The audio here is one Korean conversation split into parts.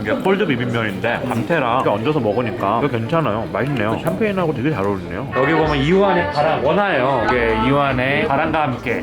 이게 콜드 비빔면인데 감태랑 이렇게 얹어서 먹으니까 이거 괜찮아요. 맛있네요. 샴페인하고 되게 잘 어울리네요. 여기 보면 이완의 바람 원화예요. 이게 이완의 바람과 함께.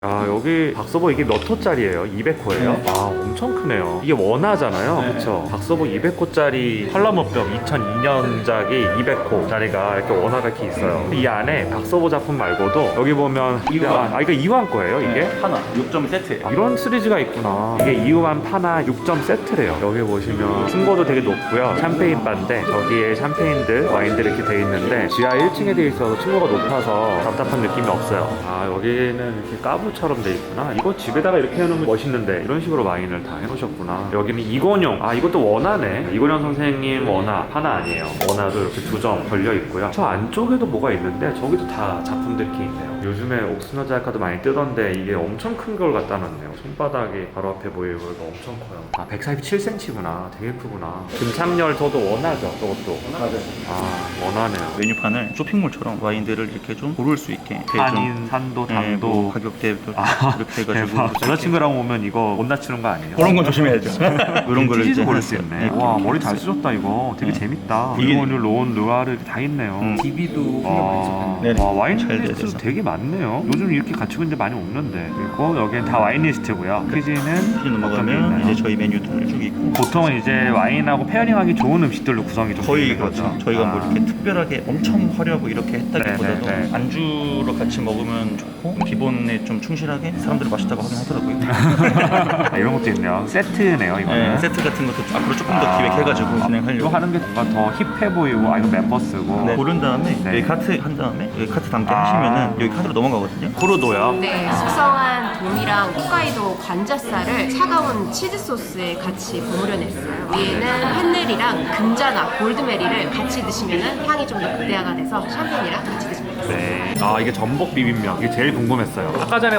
아, 여기 박서보 이게 몇 호짜리예요? 200호예요? 아, 엄청 크네요. 이게 원화잖아요. 그쵸? 박서보 200호짜리 한라모병 2002년작이 200호짜리가 이렇게 원화가 이렇게 있어요. 이 안에 박서보 작품 말고도 여기 보면 이거 이완 거예요, 이게? 하나 6점 세트예요. 이런 시리즈가 있구나. 이게 이완 파나 6점 세트래요. 여기 보시면 층고도 되게 높고요. 샴페인 바인데 저기에 샴페인들, 와인들이 이렇게 돼 있는데 지하 1층에 돼 있어서 층고가 높아서 답답한 느낌이 없어요. 아, 여기는 이렇게 까부처럼 돼 있구나. 이거 집에다가 이렇게 해놓으면 멋있는데 이런 식으로 와인을 다 해놓으셨구나. 여기는 이건용. 아, 이것도 원화네. 이건용 선생님 원화 하나 아니에요. 원화도 이렇게 2점 걸려 있고요. 저 안쪽에도 뭐가 있는데 저기도 다 작품들이 이렇게 있네요. 요즘에 옥스너 자카도 많이 뜨던데 이게 엄청 큰 걸 갖다 놨네요. 손바닥이 바로 앞에 보이고 이거 엄청 커요. 아, 147cm구나. 되게 크구나. 금창열소도 원화죠. 저것도. 맞아요. 아, 원화네요. 메뉴판을 쇼핑몰처럼 와인들을 이렇게 좀 고를 수 있게 한인, 산도, 당도. 뭐 가격대도 이렇게 해가지고 대박. 여자친구랑 오면 이거 못 낮추는 거 아니에요? 그런 건 조심해야죠. 이런 거를 찌지도 이제 고를 수 있네. 와, 머리 잘 쓰셨다 이거. 되게 재밌다. 올리브오일, 로온, 르와르 다 있네요. DB도 신경 많이 썼는데 네. 와, 와인 잘 리스트도 돼서. 되게 많네요. 요즘 이렇게 갖추고 있는데 많이 없는데. 그리고 여기는 다 와인 리스트고요. 퀴즈는 퀴즈 넘어가면 이제 저희 메뉴들 쭉 있고 보통은 이제 와인하고 페어링하기 좋은 음식들로 구성이 좀 거의 되어 있는 그렇죠. 거죠. 저희가 아. 뭐 이렇게 특별하게 엄청 화려하고 이렇게 했다기보다도 네. 안주로 같이 먹으면 좋고 기본에 좀 충실하게 사람들이 맛있다고 하긴 하더라고요. 아, 이런 것도 있네요. 세트네요, 이거는. 네, 세트 같은 것도 앞으로 조금 더 기획해가지고 이거 진행하려고. 하는 게 뭔가 더 힙해 보이고, 아, 이거 멤버 쓰고. 네, 고른 다음에 네. 여기 카트 한 다음에 여기 카트 담게 아. 하시면은 여기 카드로 넘어가거든요. 쿠르도요. 네, 숙성한 돔이랑 홋카이도 관자살을 차가운 치즈 소스에 같이 버무려 냈어요. 위에는 햇늘이랑 금자나 골드메리를 같이 드시면 향이 좀 더 극대화가 돼서 샴페인이랑 같이 드시면 돼요. 네. 아, 이게 전복 비빔면. 이게 제일 궁금했어요. 아까 전에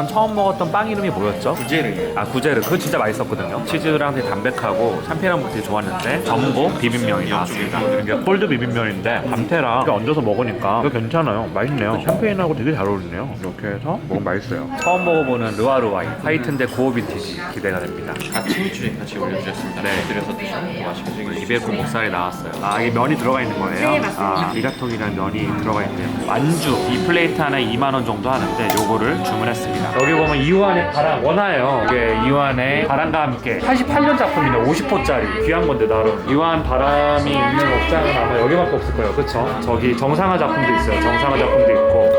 처음 먹었던 빵 이름이 뭐였죠? 구제를 아, 구제르. 그거 진짜 맛있었거든요. 치즈랑 되게 담백하고 샴페인이랑 되게 좋았는데 전복 비빔면이 나왔습니다. 이게 콜드 비빔면인데 감태랑 이렇게 얹어서 먹으니까 이거 괜찮아요. 맛있네요. 샴페인하고 되게 잘 어울리네요. 이렇게 해서 먹으면 맛있어요. 처음 먹어보는 르와르 와인. 화이트인데 고어 빈티지 기대가 됩니다. 아침주에 같이 올려주셨습니다. 네. 드려서 드시면 맛있게 드시고 200고 목살이 나왔어요. 아, 이게 면이 들어가 있는 거예요? 네, 맞습니다. 아, 리가통이랑 면이 들어가 있네요. 안주 이 플레이트 하나에 2만 원 정도 하는데 요거를 주문했습니다. 여기 보면 이완의 바람 원화예요. 이게 이완의 바람과 함께 88년 작품이네. 50호짜리 귀한 건데 나름. 이완 바람이 있는 옥장은 아마 여기밖에 없을 거예요. 그쵸? 저기 정상화 작품도 있어요. 정상화 작품도 있고.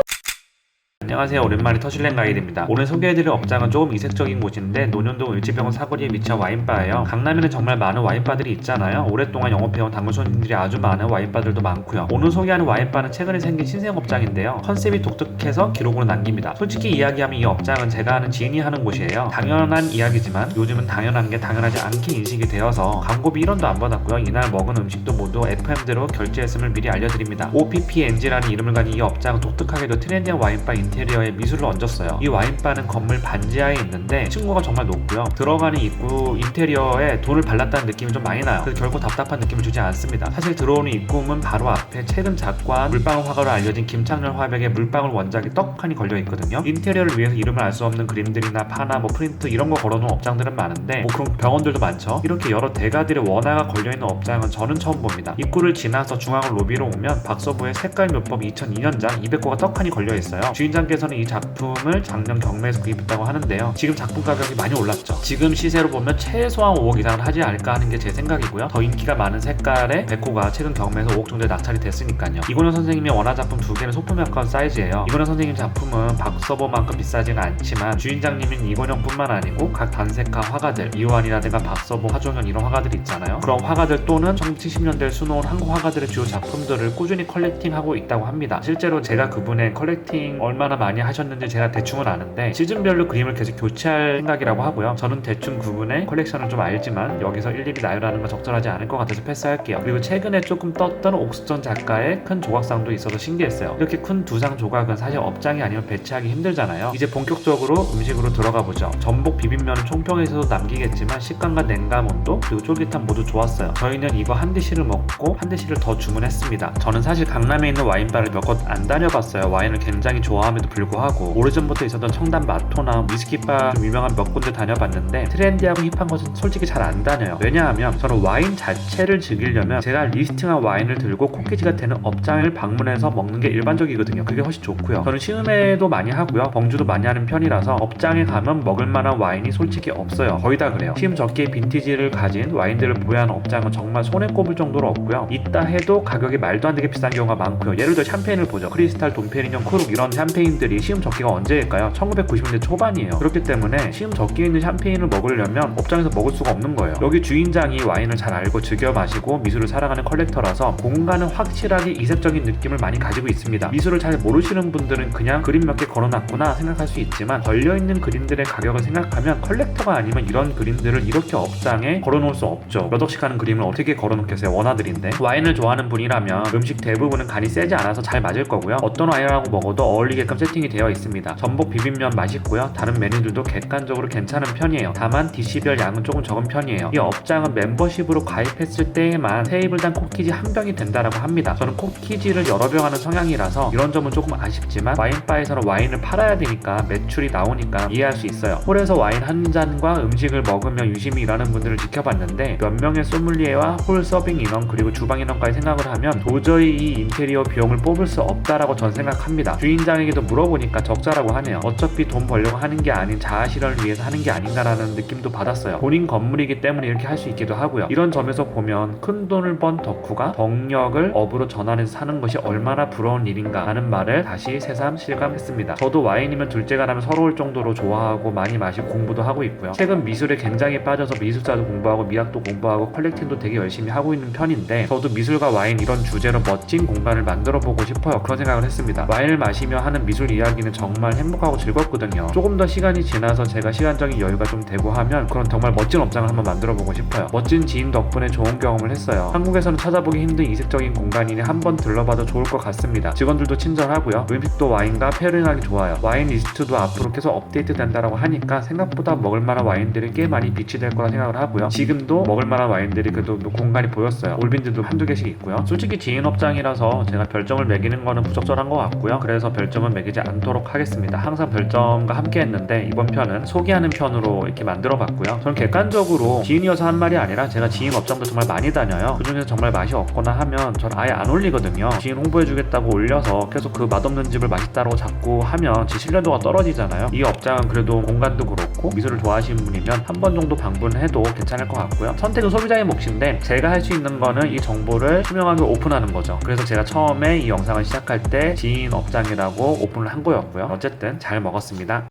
안녕하세요. 오랜만에 터슐랭 가이드입니다. 오늘 소개해드릴 업장은 조금 이색적인 곳인데 논현동 을지병원 사거리에 위치한 와인바예요. 강남에는 정말 많은 와인바들이 있잖아요. 오랫동안 영업해온 단골 손님들이 아주 많은 와인바들도 많고요. 오늘 소개하는 와인바는 최근에 생긴 신생 업장인데요. 컨셉이 독특해서 기록으로 남깁니다. 솔직히 이야기하면 이 업장은 제가 아는 지인이 하는 곳이에요. 당연한 이야기지만 요즘은 당연한 게 당연하지 않게 인식이 되어서 광고비 1원도 안 받았고요. 이날 먹은 음식도 모두 FM대로 결제했음을 미리 알려드립니다. OPPNG라는 이름을 가진 이 업장은 독특하게도 트렌디한 와인바 인테리어에 미술을 얹었어요. 이 와인바는 건물 반지하에 있는데 층고가 정말 높고요. 들어가는 입구 인테리어에 돌을 발랐다는 느낌이 좀 많이 나요. 그래서 결코 답답한 느낌을 주지 않습니다. 사실 들어오는 입구문 바로 앞에 최근 작관 물방울 화가로 알려진 김창렬 화백의 물방울 원작이 떡하니 걸려 있거든요. 인테리어를 위해서 이름을 알 수 없는 그림들이나 파나 뭐 프린트 이런 거 걸어놓은 업장들은 많은데 뭐 그런 병원들도 많죠. 이렇게 여러 대가들의 원화가 걸려있는 업장은 저는 처음 봅니다. 입구를 지나서 중앙 로비로 오면 박서부의 색깔묘법 2002년작 200호가 떡하니 걸려있어요. 주인장께서는 이 작품을 작년 경매에서 구입했다고 하는데요. 지금 작품 가격이 많이 올랐죠. 지금 시세로 보면 최소한 5억 이상을 하지 않을까 하는 게 제 생각이고요. 더 인기가 많은 색깔의 100호가 최근 경매에서 5억 정도에 낙찰이 됐으니까요. 이건현 선생님의 원화 작품 2개는 소품에 가까운 사이즈예요. 이건현 선생님 작품은 박서버만큼 비싸지는 않지만 주인장님인 이건현뿐만 아니고 각 단색화 화가들 이호환이라든가 박서버, 화종현 이런 화가들이 있잖아요. 그런 화가들 또는 1970년대에 수놓은 한국 화가들의 주요 작품들을 꾸준히 컬렉팅하고 있다고 합니다. 실제로 제가 그분의 컬렉팅 얼마나 많이 하셨는지 제가 대충은 아는데 시즌별로 그림을 계속 교체할 생각이라고 하고요. 저는 대충 그분의 컬렉션을 좀 알지만 여기서 일일이 나열하는 건 적절하지 않을 것 같아서 패스할게요. 그리고 최근에 조금 떴던 옥수전 작가의 큰 조각상도 있어서 신기했어요. 이렇게 큰 두 상 조각은 사실 업장이 아니면 배치하기 힘들잖아요. 이제 본격적으로 음식으로 들어가 보죠. 전복 비빔면은 총평에서도 남기겠지만 식감과 냉감 온도 그리고 쫄깃함 모두 좋았어요. 저희는 이거 한 디시를 먹고 한 디시를 더 주문했습니다. 저는 사실 강남에 있는 와인바를 몇 곳 안 다녀봤어요. 와인을 굉장히 좋아함에도 불구하고 오래전부터 있었던 청담 마토나 위스키바 좀 유명한 몇 군데 다녀봤는데 트렌디하고 힙한 것은 솔직히 잘 안 다녀요. 왜냐하면 저는 와인 자체를 즐기려면 제가 리스팅한 와인을 들고 코키지가 되는 업장을 방문해서 먹는 게 일반적이거든요. 그게 훨씬 좋고요. 저는 시음회도 많이 하고요. 범주도 많이 하는 편이라서 업장에 가면 먹을 만한 와인이 솔직히 없어요. 거의 다 그래요. 시음 적기의 빈티지를 가진 와인들을 보유하는 업장은 정말 손에 꼽을 정도로 없고요. 있다 해도 가격이 말도 안 되게 비싼 경우가 많고요. 예를 들어 샴페인을 보죠. 크리스탈, 돈페리뇽, 크룩 이런 샴페인들이 시음 적기가 언제일까요? 1990년대 초반이에요. 그렇기 때문에 시음 적기에 있는 샴페인을 먹으려면 업장에서 먹을 수가 없는 거예요. 여기 주인장이 와인을 잘 알고 즐겨 마시고 미술을 사랑하는 컬렉터라서 공간은 확실하게 이색적인 느낌을 많이 가지고 있습니다. 미술을 잘 모르시는 분들은 그냥 그림 몇 개 걸어놨구나 생각할 수 있지만 걸려있는 그림들의 가격을 생각하면 컬렉터가 아니면 이런 그림들을 이렇게 업장에 걸어놓을 수 없죠. 몇 억씩 하는 그림을 어떻게 걸어놓겠어요. 원화들인데. 와인을 좋아하는 분이라면 음식 대부분은 간이 세지 않아서 잘 맞을 거고요. 어떤 와인하고 먹어도 어울리게끔 세팅이 되어 있습니다. 전복 비빔면 맛있고요. 다른 메뉴들도 객관적으로 괜찮은 편이에요. 다만 DC별 양은 조금 적은 편이에요. 이 업장은 멤버십으로 가입했을 때에만 테이블당 코키지 한 병이 된다라고 합니다. 저는 코키지를 여러 병 하는 성향이라서 이런 점은 조금 아쉽지만 와인바에서는 와인을 팔아야 되니까 매출이 나오니까 이해할 수 있어요. 홀에서 와인 한 잔과 음식을 먹으며 유심히 일하는 분들을 지켜봤는데 몇 명의 소믈리에와 홀 서빙 인원 그리고 주방 인원까지 생각을 하면 도저히 이 인테리어 비용을 뽑을 수 없다라고 전 생각합니다. 주인장에게도 물어보니까 적자라고 하네요. 어차피 돈 벌려고 하는 게 아닌 자아실현을 위해서 하는 게 아닌가라는 느낌도 받았어요. 본인 건물이기 때문에 이렇게 할 수 있기도 하고요. 이런 점에서 보면 큰 돈을 번 덕후가 덕력을 업으로 전환해서 사는 것이 얼마나 부러운 일인가 라는 말을 다시 새삼 실감했습니다. 저도 와인이면 둘째가라면 서러울 정도로 좋아하고 많이 마시고 공부도 하고 있고요. 최근 미술에 굉장히 빠져서 미술사도 공부하고 미학도 공부하고 컬렉팅도 되게 열심히 하고 있는 편인데 저도 미술과 와인 이런 주제로 멋진 공간을 만들어 보고 싶어요. 그런 생각을 했습니다. 와인을 마시며 하는 미술 이야기는 정말 행복하고 즐겁거든요. 조금 더 시간이 지나서 제가 시간적인 여유가 좀 되고 하면 그런 정말 멋진 업장을 한번 만들어 보고 싶어요. 멋진 지인 덕분에 좋은 경험을 했어요. 한국에서는 찾아보기 힘든 이색적인 공간이니 한번 들러봐도 좋을 것 같습니다. 직원들도 친절하고요. 음식도 와인과 페어링하기 좋아요. 와인 리스트도 앞으로 계속 업데이트 된다고 하니까 생각보다 먹을 만한 와인들이 꽤 많이 비치될 거라 생각을 하고요. 지금도 먹을 만한 와인들이 그래도 공간이 보였어요. 올빈들도 한두 개씩 있고요. 솔직히 지인 업장이라서 제가 별점을 매기는 거는 부적절한 것 같고요. 그래서 별점은 매기지 않도록 하겠습니다. 항상 별점과 함께 했는데 이번 편은 소개하는 편으로 이렇게 만들어 봤고요. 저는 객관적으로 지인이어서 한 말이 아니라 제가 지인 업장도 정말 많이 다녀요. 그중에서 정말 맛이 없거나 하면 전 아예 안 올리거든요. 지인 홍보해주겠다고 올려서 계속 그 맛없는 집을 맛있다고 자꾸 하면 제 신뢰도가 떨어지잖아요. 이 업장은 그래도 공간도 그렇고 미술을 좋아하시는 분이면 한 번 정도 방문해도 괜찮을 것 같고요. 선택은 소비자의 몫인데 제가 할 수 있는 거는 이 정보를 투명하게 오픈하는 거죠. 그래서 제가 처음에 이 영상을 시작할 때 지인 업장이라고 오픈을 한 거였고요. 어쨌든 잘 먹었습니다.